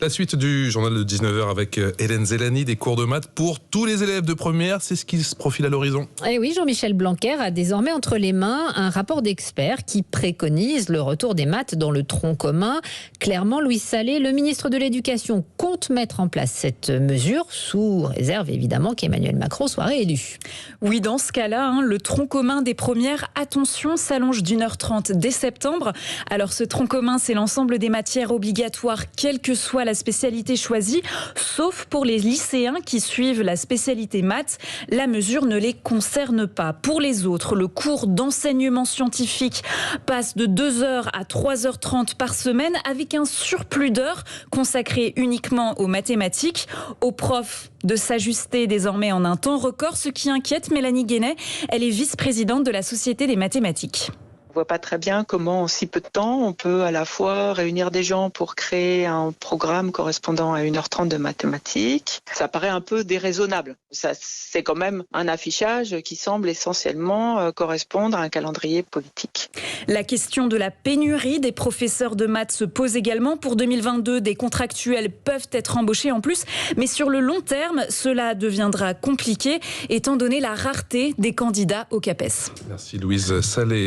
La suite du journal de 19h avec Hélène Zellani, des cours de maths pour tous les élèves de première. C'est ce qui se profile à l'horizon. Et oui, Jean-Michel Blanquer a désormais entre les mains un rapport d'experts qui préconise le retour des maths dans le tronc commun. Clairement, Louis Sallet, le ministre de l'Éducation, compte mettre en place cette mesure, sous réserve évidemment qu'Emmanuel Macron soit réélu. Oui, dans ce cas-là, le tronc commun des premières, attention, s'allonge d'1h30 dès septembre. Alors ce tronc commun, c'est l'ensemble des matières obligatoires, quelle que soit la spécialité choisie, sauf pour les lycéens qui suivent la spécialité maths. La mesure ne les concerne pas. Pour les autres, le cours d'enseignement scientifique passe de 2h à 3h30 par semaine avec un surplus d'heures consacré uniquement aux mathématiques. Aux profs de s'ajuster désormais en un temps record, ce qui inquiète Mélanie Guénet. Elle est vice-présidente de la Société des mathématiques. On ne voit pas très bien comment en si peu de temps on peut à la fois réunir des gens pour créer un programme correspondant à 1h30 de mathématiques. Ça paraît un peu déraisonnable. C'est quand même un affichage qui semble essentiellement correspondre à un calendrier politique. La question de la pénurie des professeurs de maths se pose également. Pour 2022, des contractuels peuvent être embauchés en plus. Mais sur le long terme, cela deviendra compliqué étant donné la rareté des candidats au CAPES. Merci Louise Sallet.